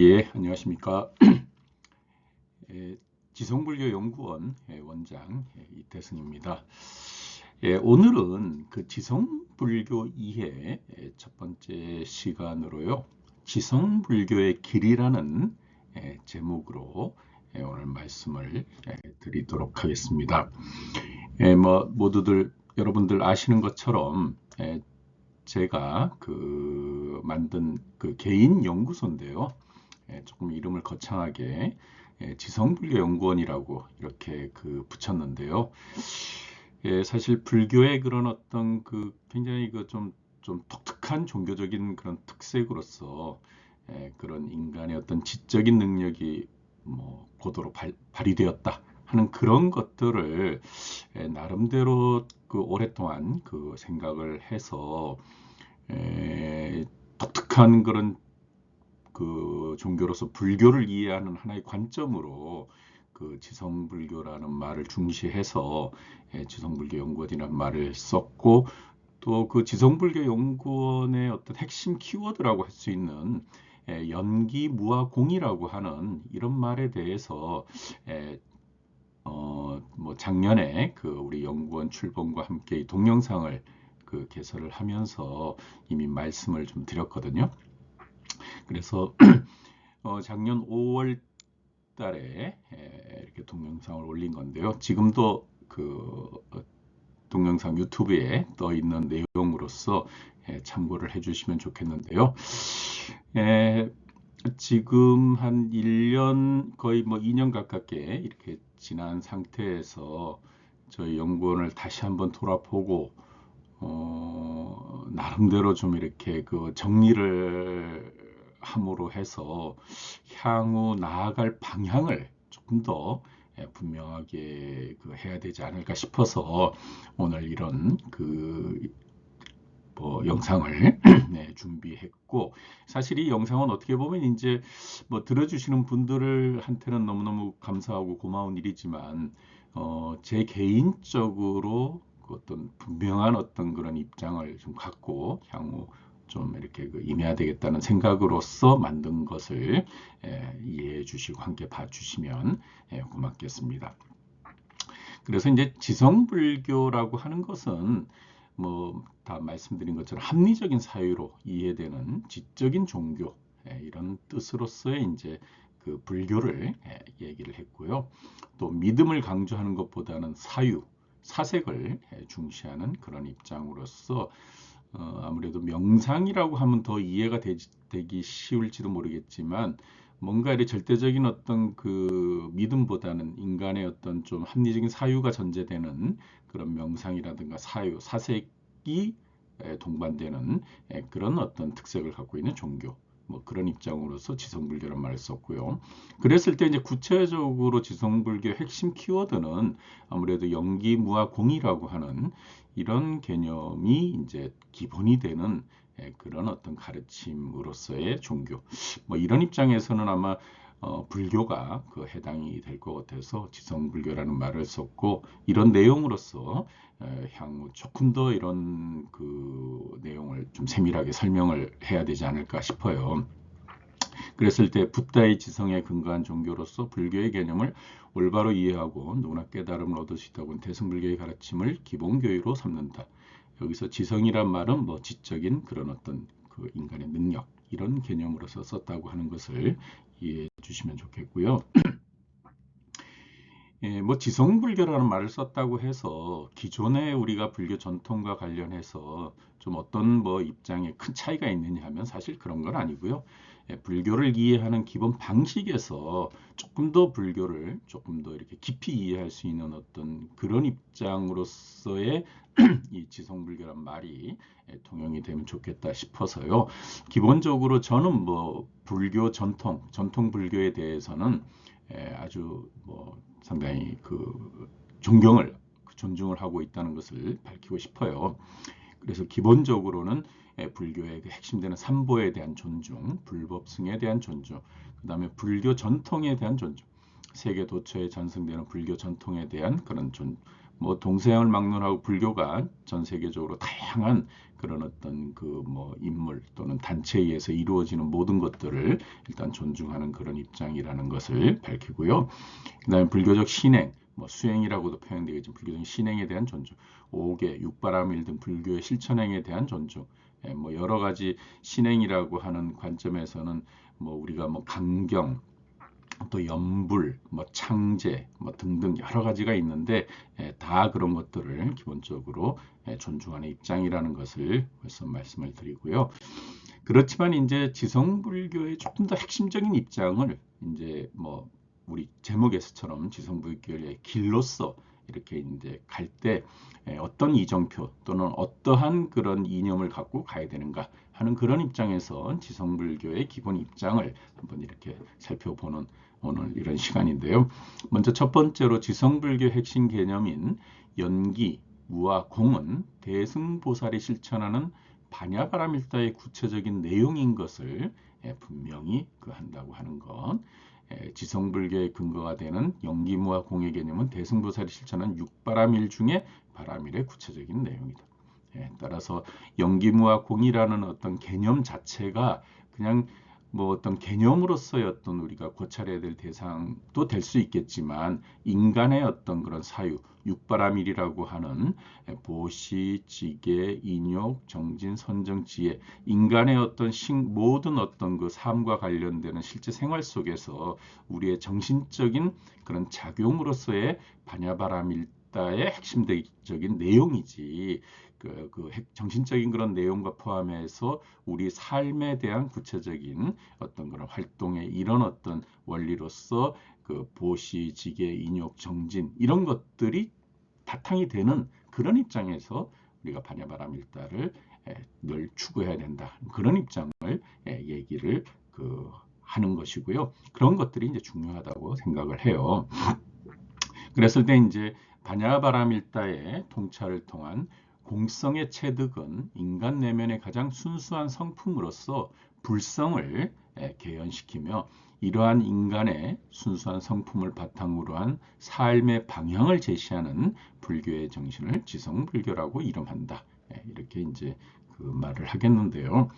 예, 안녕하십니까. 예, 지성불교연구원 원장 이태승입니다. 예, 오늘은 그 지성불교 이해 첫 번째 시간으로요. 지성불교의 길이라는 제목으로 오늘 말씀을 드리도록 하겠습니다. 뭐 모두들 여러분들 아시는 것처럼 제가 그 만든 그 개인 연구소인데요. 조금 이름을 거창하게 지성불교연구원이라고 이렇게 그 붙였는데요. 사실 불교의 그런 어떤 그 굉장히 그 좀 독특한 종교적인 그런 특색으로서 그런 인간의 어떤 지적인 능력이 뭐 고도로 발휘되었다 하는 그런 것들을 나름대로 그 오랫동안 그 생각을 해서 독특한 그런 그 종교로서 불교를 이해하는 하나의 관점으로 그 지성불교라는 말을 중시해서 지성불교 연구원이라는 말을 썼고, 또 그 지성불교 연구원의 어떤 핵심 키워드라고 할 수 있는 연기 무아 공이라고 하는 이런 말에 대해서 뭐 작년에 그 우리 연구원 출범과 함께 이 동영상을 그 개설을 하면서 이미 말씀을 좀 드렸거든요. 그래서 작년 5월 달에 이렇게 동영상을 올린 건데요. 지금도 그 동영상 유튜브에 떠 있는 내용으로서 참고를 해주시면 좋겠는데요. 지금 한 1년 거의 뭐 2년 가깝게 이렇게 지난 상태에서 저희 연구원을 다시 한번 돌아보고 나름대로 좀 이렇게 그 정리를 함으로 해서 향후 나아갈 방향을 조금 더 분명하게 그 해야 되지 않을까 싶어서 오늘 이런 그 영상을 준비했고, 사실 이 영상은 어떻게 보면 이제 뭐 들어주시는 분들한테는 너무너무 감사하고 고마운 일이지만 제 개인적으로 그 어떤 분명한 어떤 그런 입장을 좀 갖고 향후 좀 이렇게 그 임해야 되겠다는 생각으로서 만든 것을 이해해 주시고 함께 봐주시면 고맙겠습니다. 그래서 이제 지성불교라고 하는 것은 뭐 다 말씀드린 것처럼 합리적인 사유로 이해되는 지적인 종교 이런 뜻으로서의 이제 그 불교를 얘기를 했고요. 또 믿음을 강조하는 것보다는 사유, 사색을 중시하는 그런 입장으로서 아무래도 명상이라고 하면 더 이해가 되기 쉬울지도 모르겠지만 뭔가 이렇게 절대적인 어떤 그 믿음보다는 인간의 어떤 좀 합리적인 사유가 전제되는 그런 명상이라든가 사유, 사색이 동반되는 그런 어떤 특색을 갖고 있는 종교. 뭐 그런 입장으로서 지성불교란 말을 썼고요. 그랬을 때 이제 구체적으로 지성불교의 핵심 키워드는 아무래도 영기, 무아, 공이라고 하는 이런 개념이 이제 기본이 되는 그런 어떤 가르침으로서의 종교. 뭐 이런 입장에서는 아마 불교가 그 해당이 될 것 같아서 지성불교라는 말을 썼고, 이런 내용으로서 향후 조금 더 이런 그 내용을 좀 세밀하게 설명을 해야 되지 않을까 싶어요. 그랬을 때 붓다의 지성에 근거한 종교로서 불교의 개념을 올바로 이해하고 누구나 깨달음을 얻을 수 있다고 하는 대승불교의 가르침을 기본 교의로 삼는다. 여기서 지성이란 말은 뭐 지적인 그런 어떤 그 인간의 능력 이런 개념으로서 썼다고 하는 것을 이해해 주시면 좋겠고요. 뭐 지성불교라는 말을 썼다고 해서 기존의 우리가 불교 전통과 관련해서 좀 어떤 뭐 입장에 큰 차이가 있느냐 하면 사실 그런 건 아니고요. 불교를 이해하는 기본 방식에서 조금 더 불교를 조금 더 이렇게 깊이 이해할 수 있는 어떤 그런 입장으로서의 이 지성불교란 말이 통용이 되면 좋겠다 싶어서요. 기본적으로 저는 뭐 불교 전통 불교에 대해서는 아주 뭐 상당히 그 존경을 존중을 하고 있다는 것을 밝히고 싶어요. 그래서 기본적으로는 불교의 그 핵심되는 삼보에 대한 존중, 불법승에 대한 존중, 그 다음에 불교 전통에 대한 존중, 세계 도처에 전승되는 불교 전통에 대한 그런 뭐 동서양을 막론하고 불교가 전 세계적으로 다양한 그런 어떤 그 뭐 인물 또는 단체에 의해서 이루어지는 모든 것들을 일단 존중하는 그런 입장이라는 것을 밝히고요. 그다음에 불교적 신행, 뭐 수행이라고도 표현되겠지만 불교적 신행에 대한 존중, 오계, 육바라밀 등 불교의 실천행에 대한 존중, 뭐 여러 가지 신행이라고 하는 관점에서는 뭐 우리가 뭐 강경, 또 염불, 뭐 창제, 뭐 등등 여러 가지가 있는데 다 그런 것들을 기본적으로 존중하는 입장이라는 것을 벌써 말씀을 드리고요. 그렇지만 이제 지성불교의 조금 더 핵심적인 입장을 이제 뭐 우리 제목에서처럼 지성불교의 길로서 이렇게 이제 갈 때 어떤 이정표 또는 어떠한 그런 이념을 갖고 가야 되는가 하는 그런 입장에서 지성불교의 기본 입장을 한번 이렇게 살펴보는 오늘 이런 시간인데요. 먼저 첫 번째로 지성불교 핵심 개념인 연기, 무와 공은 대승보살이 실천하는 반야바라밀다의 구체적인 내용인 것을 분명히 한다고 하는 것. 지성불교의 근거가 되는 연기무와 공의 개념은 대승보살이 실천한 육바라밀 중에 바라밀의 구체적인 내용이다. 따라서 연기무와 공이라는 어떤 개념 자체가 그냥 뭐 어떤 개념으로서의 어떤 우리가 고찰해야 될 대상도 될 수 있겠지만 인간의 어떤 그런 사유, 육바라밀이라고 하는 보시, 지계, 인욕, 정진, 선정, 지혜, 인간의 어떤 모든 어떤 그 삶과 관련되는 실제 생활 속에서 우리의 정신적인 그런 작용으로서의 반야바라밀다의 핵심적인 내용이지. 정신적인 그런 내용과 포함해서 우리 삶에 대한 구체적인 어떤 그런 활동의 이런 어떤 원리로서 그 보시, 지계, 인욕, 정진 이런 것들이 바탕이 되는 그런 입장에서 우리가 반야바라밀다를 늘 추구해야 된다. 그런 입장을 얘기를 하는 것이고요. 그런 것들이 이제 중요하다고 생각을 해요. 그랬을 때 이제 반야바라밀다의 통찰을 통한 공성의 체득은 인간 내면의 가장 순수한 성품으로서 불성을 개연시키며 이러한 인간의 순수한 성품을 바탕으로 한 삶의 방향을 제시하는 불교의 정신을 지성불교라고 이름한다. 이렇게 이제 그 말을 하겠는데요.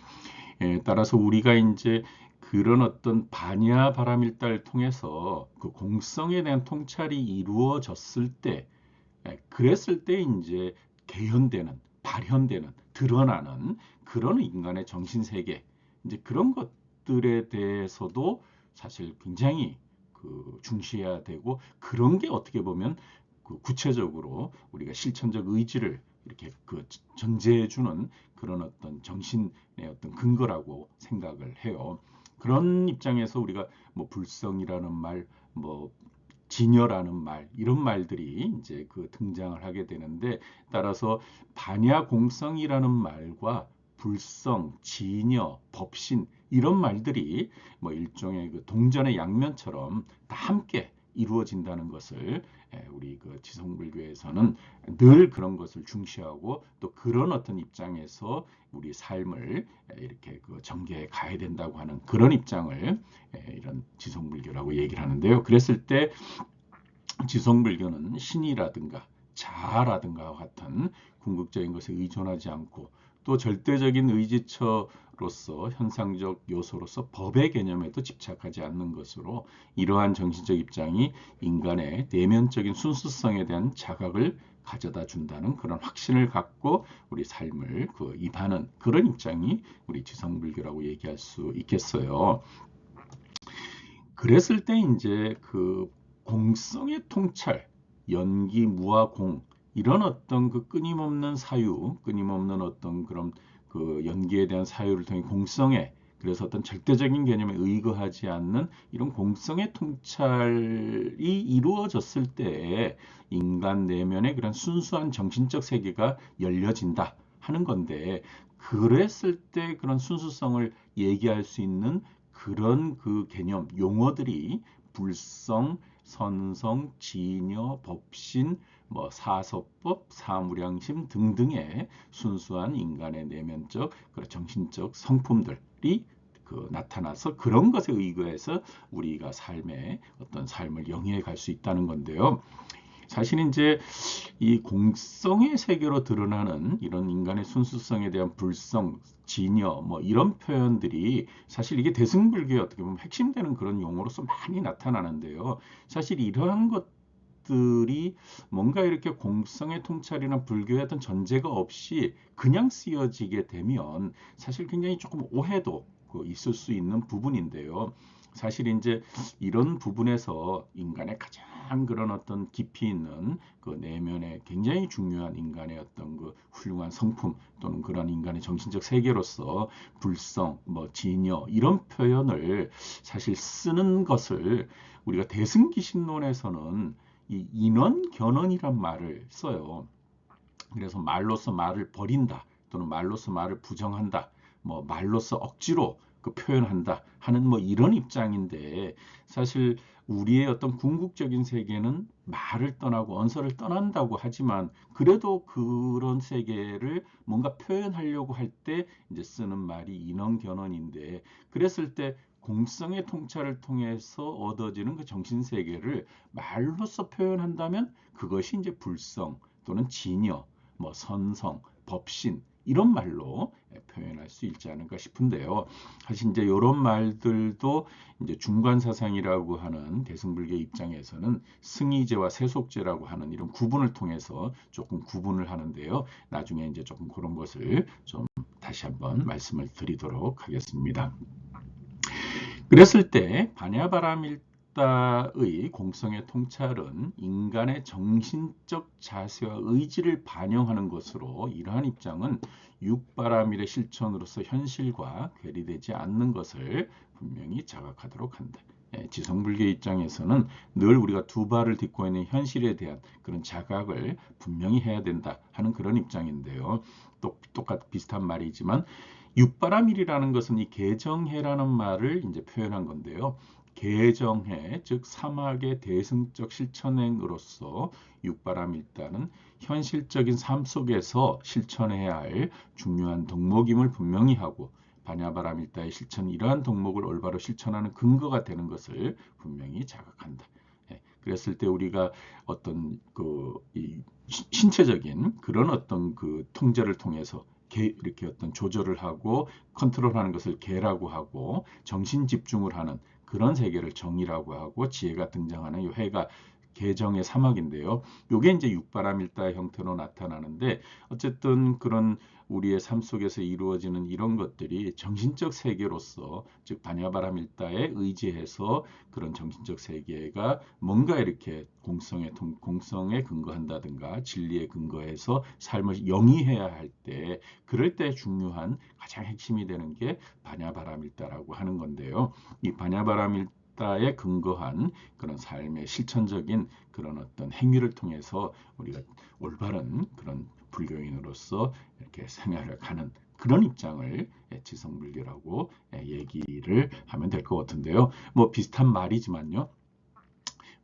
따라서 우리가 이제 그런 어떤 반야바라밀다를 통해서 그 공성에 대한 통찰이 이루어졌을 때, 그랬을 때 이제 개현되는, 발현되는, 드러나는 그런 인간의 정신세계, 이제 그런 것들에 대해서도 사실 굉장히 중시해야 되고, 그런 게 어떻게 보면 구체적으로 우리가 실천적 의지를 이렇게 전제해주는 그런 어떤 정신의 어떤 근거라고 생각을 해요. 그런 입장에서 우리가 뭐 불성이라는 말, 뭐 진여라는 말 이런 말들이 이제 등장을 하게 되는데 따라서 반야공성이라는 말과 불성, 진여, 법신 이런 말들이 뭐 일종의 동전의 양면처럼 다 함께 이루어진다는 것을 우리 지성불교에서는 늘 그런 것을 중시하고 또 그런 어떤 입장에서 우리 삶을 이렇게 전개해 가야 된다고 하는 그런 입장을 이런 지성불교라고 얘기를 하는데요. 그랬을 때 지성불교는 신이라든가 자아라든가 같은 궁극적인 것에 의존하지 않고 또 절대적인 의지처로서 현상적 요소로서 법의 개념에도 집착하지 않는 것으로 이러한 정신적 입장이 인간의 내면적인 순수성에 대한 자각을 가져다 준다는 그런 확신을 갖고 우리 삶을 임하는 그런 입장이 우리 지성불교라고 얘기할 수 있겠어요. 그랬을 때 이제 공성의 통찰, 연기, 무와 공 이런 어떤 끊임없는 사유, 끊임없는 어떤 그런 연기에 대한 사유를 통해 공성에 그래서 어떤 절대적인 개념에 의거하지 않는 이런 공성의 통찰이 이루어졌을 때 인간 내면의 그런 순수한 정신적 세계가 열려진다 하는 건데 그랬을 때 그런 순수성을 얘기할 수 있는 그런 개념, 용어들이 불성, 선성, 진여, 법신, 뭐 사서법, 사무량심 등등의 순수한 인간의 내면적 정신적 성품들이 나타나서 그런 것에 의거해서 우리가 어떤 삶을 영위해 갈 수 있다는 건데요. 사실 이제 이 공성의 세계로 드러나는 이런 인간의 순수성에 대한 불성, 진여, 뭐 이런 표현들이 사실 이게 대승불교의 어떻게 보면 핵심되는 그런 용어로서 많이 나타나는데요. 사실 이러한 것들이 뭔가 이렇게 공성의 통찰이나 불교의 어떤 전제가 없이 그냥 쓰여지게 되면 사실 굉장히 조금 오해도 있을 수 있는 부분인데요. 사실 이제 이런 부분에서 인간의 가장 그런 어떤 깊이 있는 그 내면에 굉장히 중요한 인간의 어떤 그 훌륭한 성품 또는 그런 인간의 정신적 세계로서 불성, 뭐 진여 이런 표현을 사실 쓰는 것을 우리가 대승기신론에서는 이 인원견언이란 말을 써요. 그래서 말로서 말을 버린다 또는 말로서 말을 부정한다 뭐 말로서 억지로 그 표현한다 하는 뭐 이런 입장인데 사실 우리의 어떤 궁극적인 세계는 말을 떠나고 언서를 떠난다고 하지만 그래도 그런 세계를 뭔가 표현하려고 할 때 이제 쓰는 말이 인언견언인데 그랬을 때 공성의 통찰을 통해서 얻어지는 그 정신 세계를 말로서 표현한다면 그것이 이제 불성 또는 진여 뭐 선성, 법신 이런 말로 표현할 수 있지 않을까 싶은데요. 사실 이제 이런 말들도 이제 중간 사상이라고 하는 대승불교 입장에서는 승의제와 세속제라고 하는 이런 구분을 통해서 조금 구분을 하는데요. 나중에 이제 조금 그런 것을 좀 다시 한번 말씀을 드리도록 하겠습니다. 그랬을 때 바냐바라밀다의 공성의 통찰은 인간의 정신적 자세와 의지를 반영하는 것으로 이러한 입장은 육바라밀의 실천으로서 현실과 괴리되지 않는 것을 분명히 자각하도록 한다. 지성불교 입장에서는 늘 우리가 두 발을 딛고 있는 현실에 대한 그런 자각을 분명히 해야 된다 하는 그런 입장인데요. 똑같 비슷한 말이지만 육바라밀이라는 것은 이 개정해라는 말을 이제 표현한 건데요. 개정해, 즉 사막의 대승적 실천행으로서 육바라밀다는 현실적인 삶 속에서 실천해야 할 중요한 덕목임을 분명히 하고 바냐바라밀다의 실천은 이러한 덕목을 올바로 실천하는 근거가 되는 것을 분명히 자각한다. 그랬을 때 우리가 어떤 신체적인 그런 어떤 그 통제를 통해서 이렇게 어떤 조절을 하고 컨트롤하는 것을 계라고 하고 정신 집중을 하는 그런 세계를 정이라고 하고 지혜가 등장하는 이 해가 개정의 사막인데요. 이게 이제 육바라밀다의 형태로 나타나는데 어쨌든 그런 우리의 삶 속에서 이루어지는 이런 것들이 정신적 세계로서 즉 바냐바라밀다에 의지해서 그런 정신적 세계가 뭔가 이렇게 공성에 근거한다든가 진리에 근거해서 삶을 영위해야 할 때 그럴 때 중요한 가장 핵심이 되는 게 바냐바라밀다라고 하는 건데요. 이 바냐바라밀다에 근거한 그런 삶의 실천적인 그런 어떤 행위를 통해서 우리가 올바른 그런 불교인으로서 이렇게 생활을 가는 그런 입장을 지성불교라고 얘기를 하면 될 것 같은데요. 뭐 비슷한 말이지만요.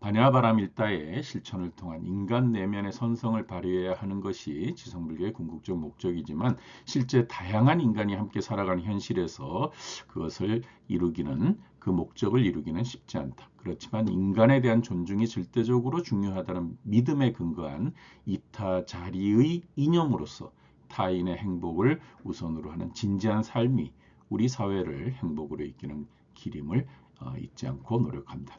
바냐바라밀다의 실천을 통한 인간 내면의 선성을 발휘해야 하는 것이 지성불교의 궁극적 목적이지만 실제 다양한 인간이 함께 살아가는 현실에서 그것을 이루기는 그 목적을 이루기는 쉽지 않다. 그렇지만 인간에 대한 존중이 절대적으로 중요하다는 믿음에 근거한 이타자리의 이념으로서 타인의 행복을 우선으로 하는 진지한 삶이 우리 사회를 행복으로 이끄는 길임을 잊지 않고 노력한다.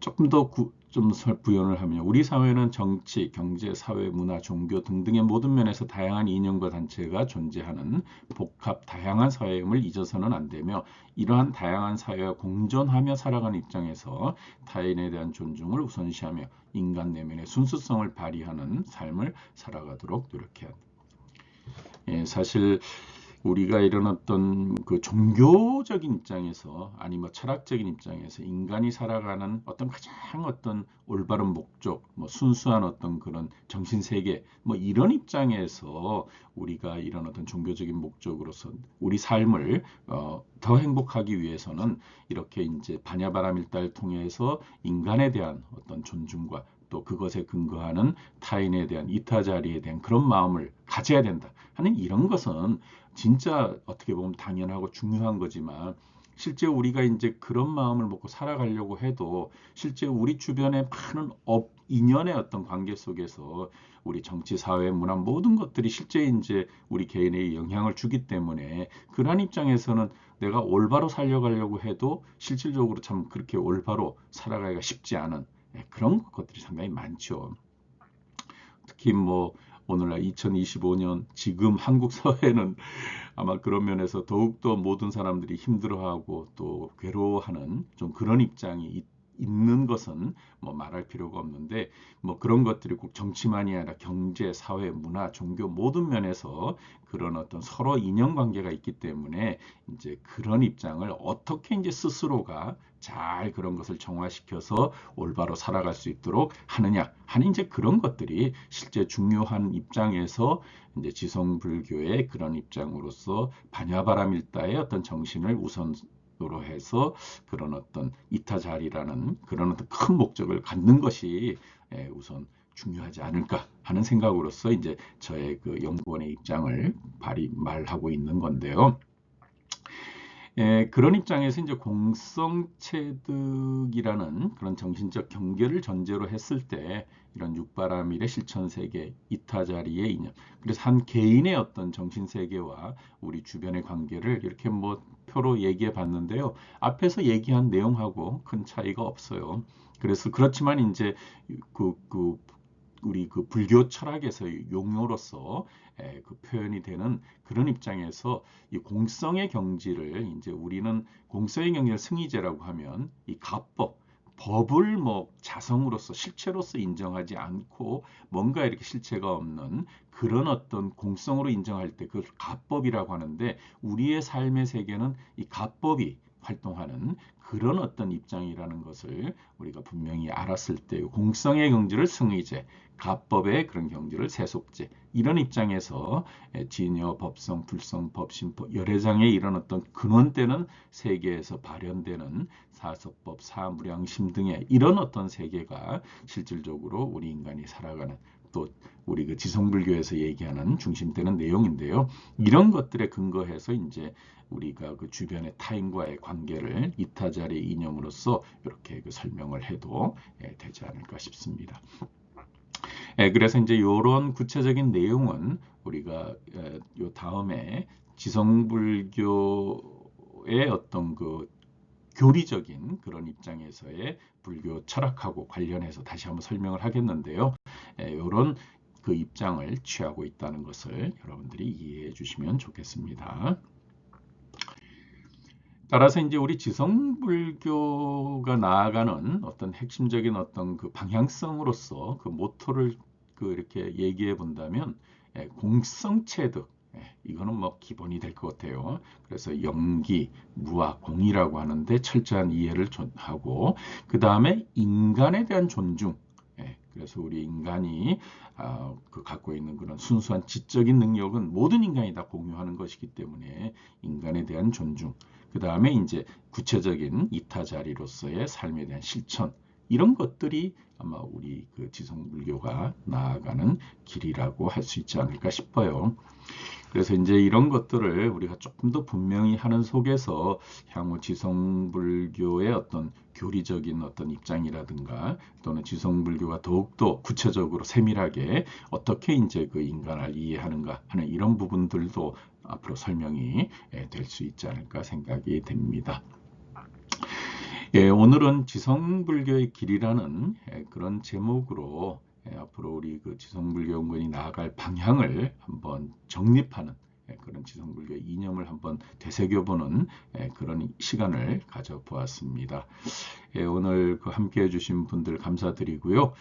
조금 더 좀 부연을 하면 우리 사회는 정치, 경제, 사회, 문화, 종교 등등의 모든 면에서 다양한 이념과 단체가 존재하는 복합 다양한 사회임을 잊어서는 안 되며 이러한 다양한 사회와 공존하며 살아가는 입장에서 타인에 대한 존중을 우선시하며 인간 내면의 순수성을 발휘하는 삶을 살아가도록 노력해야 한다. 사실 우리가 이런 어떤 그 종교적인 입장에서 아니면 철학적인 입장에서 인간이 살아가는 어떤 가장 어떤 올바른 목적, 뭐 순수한 어떤 그런 정신 세계, 뭐 이런 입장에서 우리가 이런 어떤 종교적인 목적으로서 우리 삶을 더 행복하기 위해서는 이렇게 이제 바냐바라밀다를 통해서 인간에 대한 어떤 존중과 또 그것에 근거하는 타인에 대한 이타자리에 대한 그런 마음을 가져야 된다 하는 이런 것은 진짜 어떻게 보면 당연하고 중요한 거지만 실제 우리가 이제 그런 마음을 먹고 살아가려고 해도 실제 우리 주변의 많은 인연의 어떤 관계 속에서 우리 정치, 사회, 문화 모든 것들이 실제 이제 우리 개인의 영향을 주기 때문에 그러한 입장에서는 내가 올바로 살려가려고 해도 실질적으로 참 그렇게 올바로 살아가기가 쉽지 않은 그런 것들이 상당히 많죠. 특히 뭐 오늘날 2025년 지금 한국 사회는 아마 그런 면에서 더욱더 모든 사람들이 힘들어하고 또 괴로워하는 좀 그런 입장이 있는 것은 뭐 말할 필요가 없는데 뭐 그런 것들이 꼭 정치만이 아니라 경제, 사회, 문화, 종교 모든 면에서 그런 어떤 서로 인연관계가 있기 때문에 이제 그런 입장을 어떻게 이제 스스로가 잘 그런 것을 정화시켜서 올바로 살아갈 수 있도록 하느냐 하는 이제 그런 것들이 실제 중요한 입장에서 이제 지성불교의 그런 입장으로서 반야바라밀다의 어떤 정신을 우선으로 해서 그런 어떤 이타자리라는 그런 어떤 큰 목적을 갖는 것이 우선 중요하지 않을까 하는 생각으로서 이제 저의 그 연구원의 입장을 말하고 있는 건데요. 그런 입장에서 이제 공성체득이라는 그런 정신적 경계를 전제로 했을 때 이런 육바라밀의 실천세계, 이타자리의 이념, 그래서 한 개인의 어떤 정신세계와 우리 주변의 관계를 이렇게 뭐 표로 얘기해 봤는데요. 앞에서 얘기한 내용하고 큰 차이가 없어요. 그래서 그렇지만 이제 그 우리 그 불교 철학에서 용어로서 그 표현이 되는 그런 입장에서 이 공성의 경지를 이제 우리는 공성의 경지를 승의제라고 하면 이 가법 법을 뭐 자성으로서 실체로서 인정하지 않고 뭔가 이렇게 실체가 없는 그런 어떤 공성으로 인정할 때 그걸 가법이라고 하는데 우리의 삶의 세계는 이 가법이 활동하는 그런 어떤 입장이라는 것을 우리가 분명히 알았을 때 공성의 경지를 승의제, 가법의 그런 경지를 세속제 이런 입장에서 진여, 법성, 불성, 법신법, 열애장의 이런 어떤 근원되는 세계에서 발현되는 사서법, 사무량심 등의 이런 어떤 세계가 실질적으로 우리 인간이 살아가는 또 우리 그 지성불교에서 얘기하는 중심되는 내용인데요. 이런 것들에 근거해서 이제 우리가 그 주변의 타인과의 관계를 이타자리 이념으로서 이렇게 그 설명을 해도 되지 않을까 싶습니다. 그래서 이제 이런 구체적인 내용은 우리가 요 다음에 지성불교의 어떤 그 교리적인 그런 입장에서의 불교 철학하고 관련해서 다시 한번 설명을 하겠는데요. 이런 그 입장을 취하고 있다는 것을 여러분들이 이해해 주시면 좋겠습니다. 따라서 이제 우리 지성불교가 나아가는 어떤 핵심적인 어떤 그 방향성으로서 그 모토를 그 이렇게 얘기해 본다면 공성체득 이거는 뭐 기본이 될 것 같아요. 그래서 영기, 무아, 공이라고 하는데 철저한 이해를 하고 그 다음에 인간에 대한 존중. 그래서 우리 인간이 그 갖고 있는 그런 순수한 지적인 능력은 모든 인간이 다 공유하는 것이기 때문에 인간에 대한 존중. 그 다음에 이제 구체적인 이타자리로서의 삶에 대한 실천. 이런 것들이 아마 우리 그 지성불교가 나아가는 길이라고 할 수 있지 않을까 싶어요. 그래서 이제 이런 것들을 우리가 조금 더 분명히 하는 속에서 향후 지성불교의 어떤 교리적인 어떤 입장이라든가 또는 지성불교가 더욱더 구체적으로 세밀하게 어떻게 이제 그 인간을 이해하는가 하는 이런 부분들도 앞으로 설명이 될 수 있지 않을까 생각이 됩니다. 오늘은 지성불교의 길이라는 그런 제목으로 앞으로 우리 그 지성불교 연구원이 나아갈 방향을 한번 정립하는 그런 지성불교 이념을 한번 되새겨보는 그런 시간을 가져보았습니다. 오늘 그 함께 해주신 분들 감사드리고요.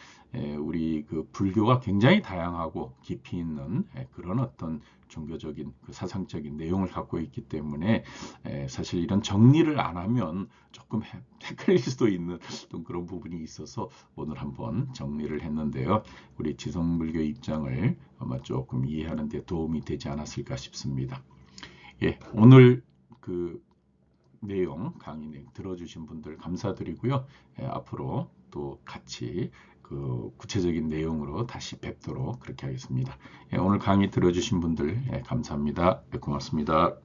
우리 그 불교가 굉장히 다양하고 깊이 있는 그런 어떤 종교적인 그 사상적인 내용을 갖고 있기 때문에 사실 이런 정리를 안 하면 조금 헷갈릴 수도 있는 그런 부분이 있어서 오늘 한번 정리를 했는데요. 우리 지성불교 입장을 아마 조금 이해하는 데 도움이 되지 않았을까 싶습니다. 오늘 그 내용 강의 들어주신 분들 감사드리고요. 앞으로 또 같이 그 구체적인 내용으로 다시 뵙도록 그렇게 하겠습니다. 오늘 강의 들어주신 분들 감사합니다. 고맙습니다.